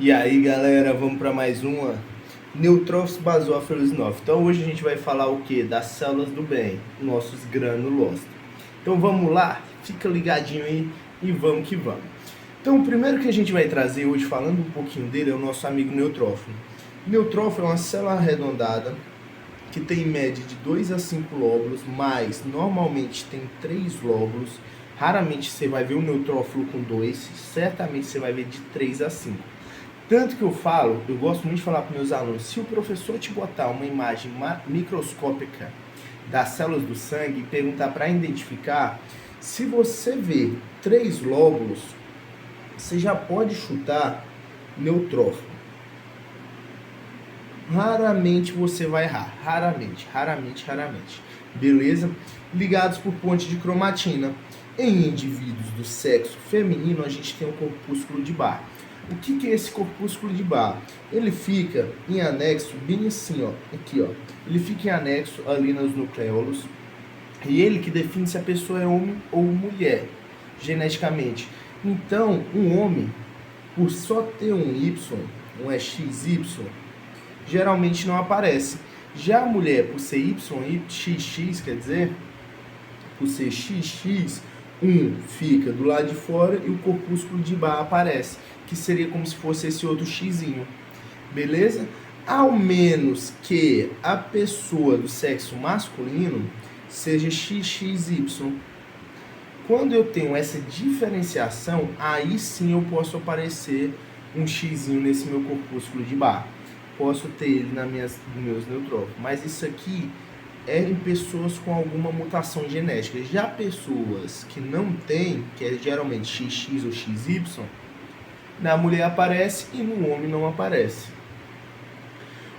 E aí galera, vamos para mais uma Neutrófilos basófilos 9. Então hoje a gente vai falar o que? Das células do bem, nossos granulócitos. Então vamos lá, fica ligadinho aí e vamos que vamos. Então o primeiro que a gente vai trazer hoje, falando um pouquinho dele, é o nosso amigo neutrófilo. Neutrófilo é uma célula arredondada que tem em média de 2 a 5 lóbulos, mas normalmente tem 3 lóbulos. Raramente você vai ver um neutrófilo com 2, certamente você vai ver de 3 a 5. Tanto que eu gosto muito de falar para meus alunos, se o professor te botar uma imagem microscópica das células do sangue e perguntar para identificar, se você vê 3 lóbulos, você já pode chutar neutrófilo. Raramente você vai errar, raramente. Beleza? Ligados por ponte de cromatina. Em indivíduos do sexo feminino, a gente tem o corpúsculo de Barr. O que é esse corpúsculo de Barr? Ele fica em anexo, bem assim, ó, aqui, ó. Ele fica em anexo ali nos nucleolos. E ele que define se a pessoa é homem ou mulher, geneticamente. Então, um homem, por só ter um Y, um XY, geralmente não aparece. Já a mulher, por ser XX, quer dizer, por ser XX, fica do lado de fora e o corpúsculo de Barr aparece, que seria como se fosse esse outro xizinho, beleza? Ao menos que a pessoa do sexo masculino seja XXY. Quando eu tenho essa diferenciação, aí sim eu posso aparecer um xizinho nesse meu corpúsculo de Barr. Posso ter ele nos meus neutrófilos, mas isso aqui é em pessoas com alguma mutação genética. Já pessoas que não têm, que é geralmente XX ou XY, na mulher aparece e no homem não aparece.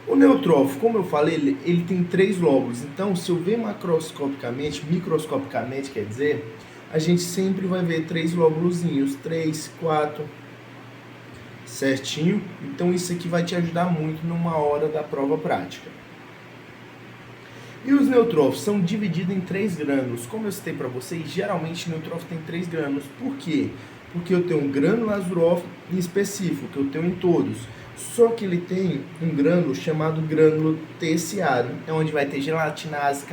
O neutrófilo, como eu falei, ele tem 3 lóbulos. Então, se eu ver microscopicamente, quer dizer, a gente sempre vai ver 3 lóbulozinhos, 3, 4, certinho. Então, isso aqui vai te ajudar muito numa hora da prova prática. E os neutrófilos são divididos em 3 grânulos. Como eu citei para vocês, geralmente o neutrófilo tem 3 grânulos. Por quê? Porque eu tenho um grânulo azurófilo em específico, que eu tenho em todos. Só que ele tem um grânulo chamado grânulo terciário, é onde vai ter gelatinase,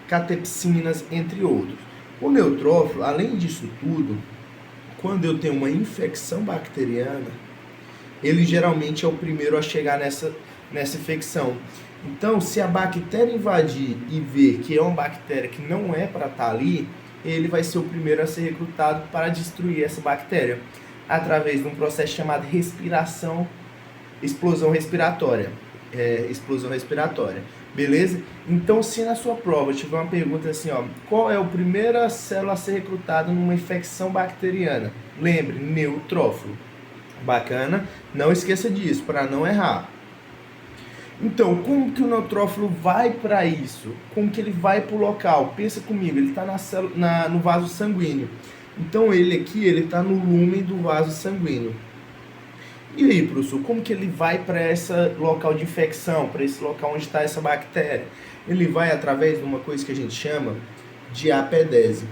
catepsinas, entre outros. O neutrófilo, além disso tudo, quando eu tenho uma infecção bacteriana, ele geralmente é o primeiro a chegar nessa infecção. Então, se a bactéria invadir e ver que é uma bactéria que não é para estar ali, ele vai ser o primeiro a ser recrutado para destruir essa bactéria, através de um processo chamado explosão respiratória. Beleza? Então, se na sua prova tiver uma pergunta assim, ó, qual é a primeira célula a ser recrutada numa infecção bacteriana? Lembre, neutrófilo. Bacana? Não esqueça disso, para não errar. Então, como que o neutrófilo vai para isso? Como que ele vai para o local? Pensa comigo, ele está no vaso sanguíneo. Então, ele aqui, ele está no lúmen do vaso sanguíneo. E aí, professor, como que ele vai para esse local de infecção, para esse local onde está essa bactéria? Ele vai através de uma coisa que a gente chama de apedese.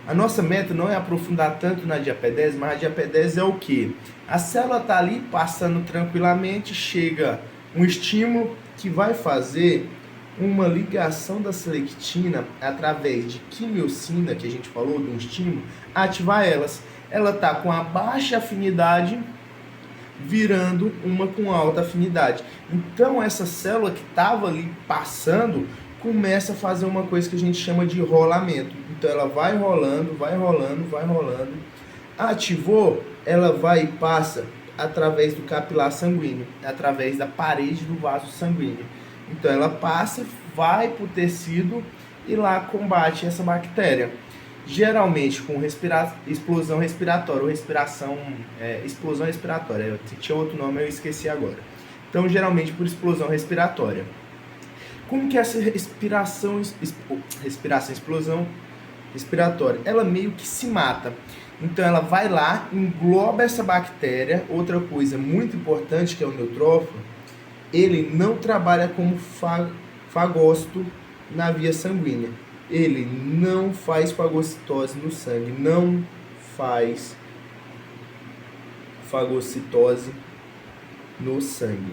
A nossa meta não é aprofundar tanto na diapedese, mas a diapedese é o quê? A célula está ali passando tranquilamente, chega um estímulo que vai fazer uma ligação da selectina através de quimiocina, que a gente falou de um estímulo, ativar elas. Ela está com a baixa afinidade virando uma com alta afinidade. Então essa célula que estava ali passando começa a fazer uma coisa que a gente chama de rolamento. Então ela vai rolando. Ativou, ela vai e passa através do capilar sanguíneo, através da parede do vaso sanguíneo. Então ela passa, vai para o tecido e lá combate essa bactéria. Geralmente com explosão respiratória ou explosão respiratória. Tinha outro nome, eu esqueci agora. Então geralmente por explosão respiratória. Como que é essa explosão respiratória? Ela meio que se mata. Então ela vai lá, engloba essa bactéria. Outra coisa muito importante que é o neutrófilo, ele não trabalha como fagócito na via sanguínea. Ele não faz fagocitose no sangue, não faz fagocitose no sangue.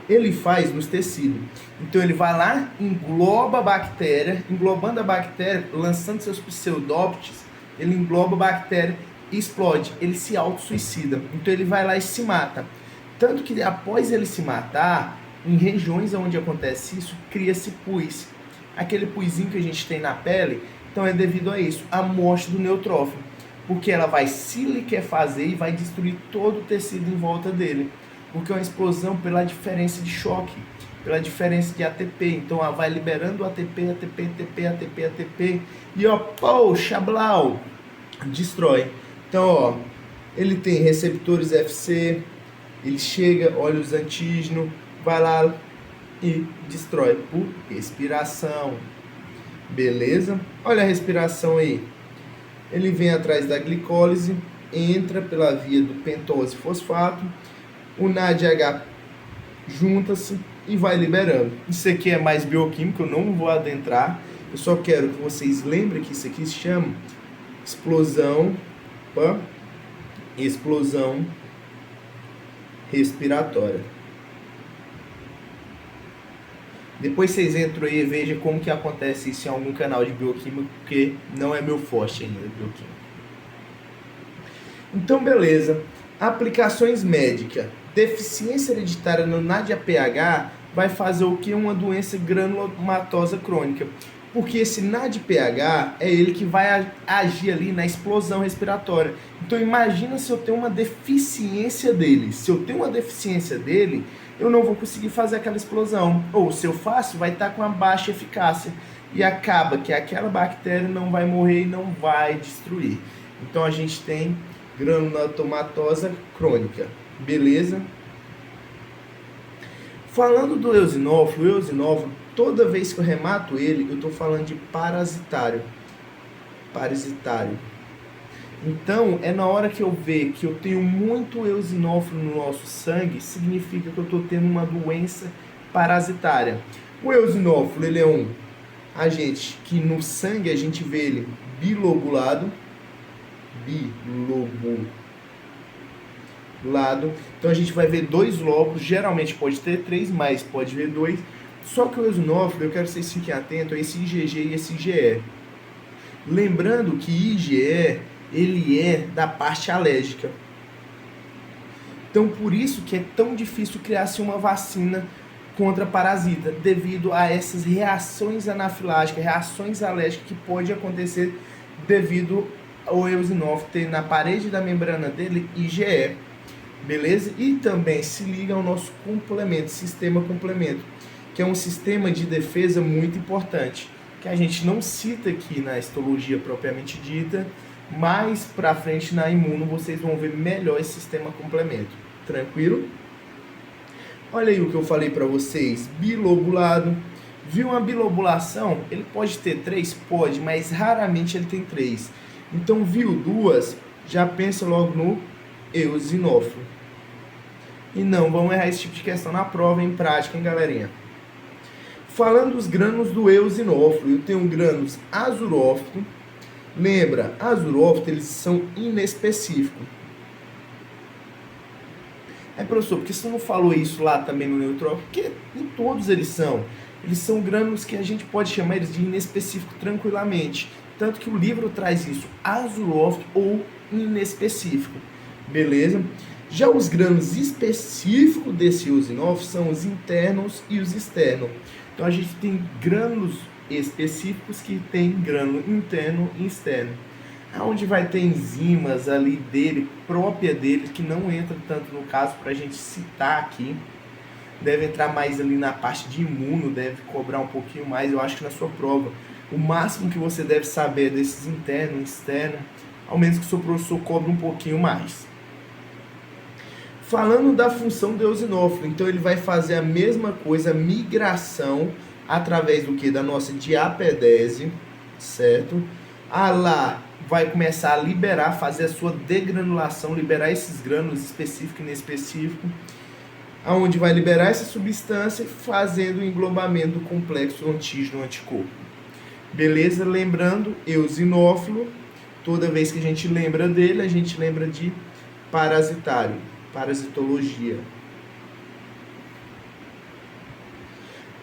Ele faz nos tecidos. Então ele vai lá, engloba a bactéria, englobando a bactéria, lançando seus pseudóptes, ele engloba a bactéria e explode. Ele se auto-suicida. Então ele vai lá e se mata. Tanto que após ele se matar, em regiões onde acontece isso, cria-se pus. Aquele puzinho que a gente tem na pele, então é devido a isso, a morte do neutrófilo. Porque ela vai se liquefazer e vai destruir todo o tecido em volta dele. Porque é uma explosão pela diferença de choque, pela diferença de ATP. Então ela vai liberando ATP, ATP, ATP, ATP, ATP. E ó, poxa, blau, destrói. Então ó, ele tem receptores FC, ele chega, olha os antígenos, vai lá e destrói por respiração. Beleza? Olha a respiração aí. Ele vem atrás da glicólise, entra pela via do pentose fosfato, o NADH junta-se e vai liberando. Isso aqui é mais bioquímico, eu não vou adentrar. Eu só quero que vocês lembrem que isso aqui se chama explosão respiratória. Depois vocês entram aí e vejam como que acontece isso em algum canal de bioquímica, porque não é meu forte ainda, bioquímica. Então, beleza. Aplicações médicas. Deficiência hereditária no NADPH vai fazer o que? Uma doença granulomatosa crônica. Porque esse NADPH é ele que vai agir ali na explosão respiratória. Então imagina se eu tenho uma deficiência dele. Se eu tenho uma deficiência dele, eu não vou conseguir fazer aquela explosão. Ou se eu faço, vai estar com uma baixa eficácia. E acaba que aquela bactéria não vai morrer e não vai destruir. Então a gente tem granulomatosa crônica. Beleza? Falando do eosinófilo, o eosinófilo, toda vez que eu remato ele, eu estou falando de parasitário. Então, é na hora que eu ver que eu tenho muito eosinófilo no nosso sangue, significa que eu estou tendo uma doença parasitária. O eosinófilo, ele é um agente que no sangue a gente vê ele bilobulado. Então a gente vai ver 2 lóbulos, geralmente pode ter 3, mas pode ver 2. Só que o eosinófilo, eu quero que vocês fiquem atentos a esse IgG e esse IgE. Lembrando que IgE, ele é da parte alérgica. Então por isso que é tão difícil criar-se uma vacina contra parasita, devido a essas reações anafiláticas, reações alérgicas que pode acontecer devido ao eosinófilo ter na parede da membrana dele IgE. Beleza? E também se liga ao nosso complemento, sistema complemento, que é um sistema de defesa muito importante, que a gente não cita aqui na histologia propriamente dita, mas pra frente na imuno vocês vão ver melhor esse sistema complemento. Tranquilo? Olha aí o que eu falei para vocês, bilobulado. Viu uma bilobulação? Ele pode ter 3? Pode, mas raramente ele tem 3. Então viu 2, já pensa logo no eosinófilo. E não vamos errar esse tipo de questão na prova, em prática, hein, galerinha? Falando dos grânulos do eosinófilo, eu tenho grânulos azurófito. Lembra, azurófito, eles são inespecíficos. Professor, por que você não falou isso lá também no neutrófilo? Porque em todos eles são. Eles são grânulos que a gente pode chamar eles de inespecífico tranquilamente. Tanto que o livro traz isso, azurófito ou inespecífico. Beleza? Já os grânulos específicos desse eosinófilo são os internos e os externos. Então a gente tem grânulos específicos que tem grânulo interno e externo. Onde vai ter enzimas ali dele, própria dele, que não entra tanto no caso para a gente citar aqui. Deve entrar mais ali na parte de imuno, deve cobrar um pouquinho mais, eu acho que na sua prova. O máximo que você deve saber desses interno e externo, ao menos que o seu professor cobre um pouquinho mais. Falando da função do eosinófilo, então ele vai fazer a mesma coisa, migração, através do que? Da nossa diapedese, certo? Lá vai começar a liberar, fazer a sua degranulação, liberar esses grânulos específicos e inespecíficos, aonde vai liberar essa substância, fazendo o englobamento do complexo antígeno-anticorpo. Beleza? Lembrando, eosinófilo, toda vez que a gente lembra dele, a gente lembra de parasitário, parasitologia.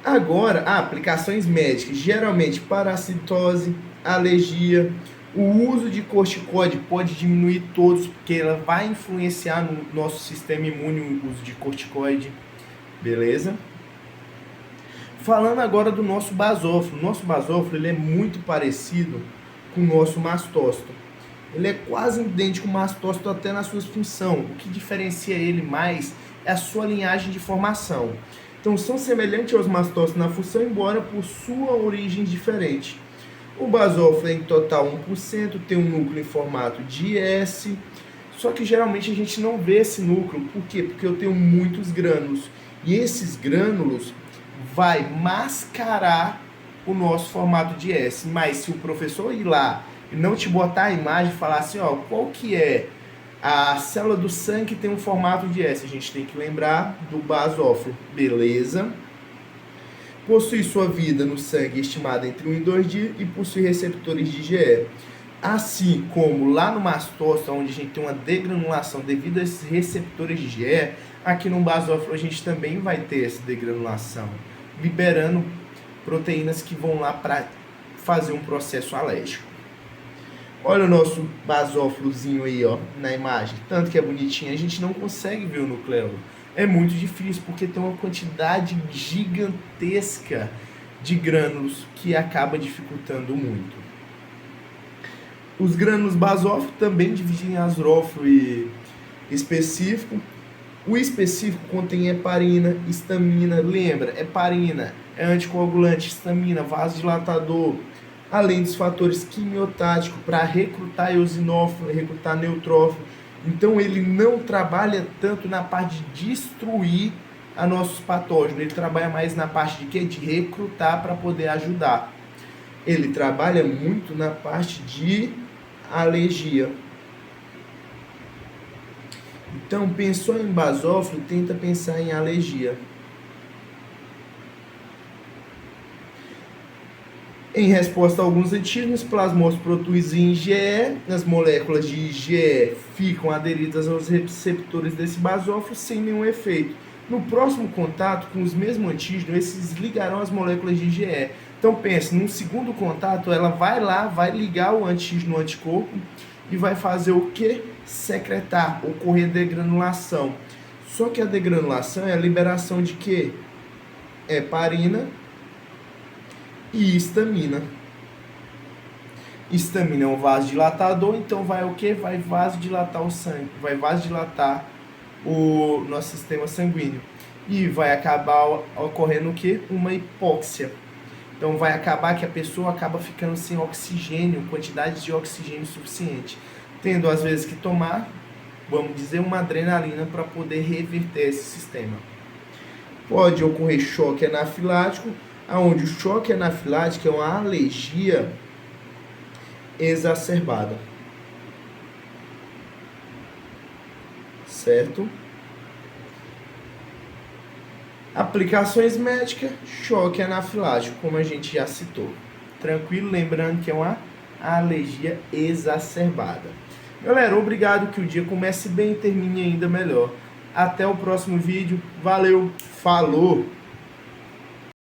Agora, aplicações médicas, geralmente parasitose, alergia. O uso de corticoide pode diminuir todos, porque ela vai influenciar no nosso sistema imune o uso de corticoide, beleza? Falando agora do nosso basófilo. O nosso basófilo ele é muito parecido com o nosso mastócito. Ele é quase idêntico ao mastócito até na sua função. O que diferencia ele mais é a sua linhagem de formação. Então, são semelhantes aos mastócitos na função, embora por sua origem diferente. O basófilo é em total 1%, tem um núcleo em formato de S, só que geralmente a gente não vê esse núcleo. Por quê? Porque eu tenho muitos grânulos. E esses grânulos vai mascarar o nosso formato de S. Mas se o professor ir lá e não te botar a imagem e falar assim, ó, qual que é a célula do sangue que tem um formato de S, a gente tem que lembrar do basófilo, beleza? Possui sua vida no sangue estimada entre 1 e 2 dias e possui receptores de IgE. Assim como lá no mastócito, onde a gente tem uma degranulação devido a esses receptores de IgE, aqui no basófilo a gente também vai ter essa degranulação, liberando proteínas que vão lá para fazer um processo alérgico. Olha o nosso basófilozinho aí, ó, na imagem. Tanto que é bonitinho, a gente não consegue ver o nucleolo. É muito difícil, porque tem uma quantidade gigantesca de grânulos que acaba dificultando muito. Os grânulos basófilos também dividem em azrófilo e específico. O específico contém heparina, histamina. Lembra, heparina é anticoagulante, histamina, vasodilatador, além dos fatores quimiotáticos para recrutar eosinófilo, recrutar neutrófilo. Então ele não trabalha tanto na parte de destruir a nossos patógenos, ele trabalha mais na parte de quê? De recrutar para poder ajudar. Ele trabalha muito na parte de alergia. Então, pensou em basófilo, tenta pensar em alergia. Em resposta a alguns antígenos, plasmócitos produzem IgE, as moléculas de IgE ficam aderidas aos receptores desse basófilo sem nenhum efeito. No próximo contato com os mesmos antígenos, esses ligarão as moléculas de IgE. Então pense, num segundo contato, ela vai lá, vai ligar o antígeno no anticorpo e vai fazer o que? Secretar, ocorrer degranulação. Só que a degranulação é a liberação de quê? Heparina e histamina. Histamina é um vasodilatador, então vai o que? Vai vasodilatar o sangue, vai vasodilatar o nosso sistema sanguíneo. E vai acabar ocorrendo o que? Uma hipóxia. Então vai acabar que a pessoa acaba ficando sem oxigênio, quantidade de oxigênio suficiente. Tendo às vezes que tomar, vamos dizer, uma adrenalina para poder reverter esse sistema. Pode ocorrer choque anafilático, onde o choque anafilático é uma alergia exacerbada. Certo? Aplicações médicas, choque anafilático, como a gente já citou. Tranquilo? Lembrando que é uma alergia exacerbada. Galera, obrigado, que o dia comece bem e termine ainda melhor. Até o próximo vídeo. Valeu, falou!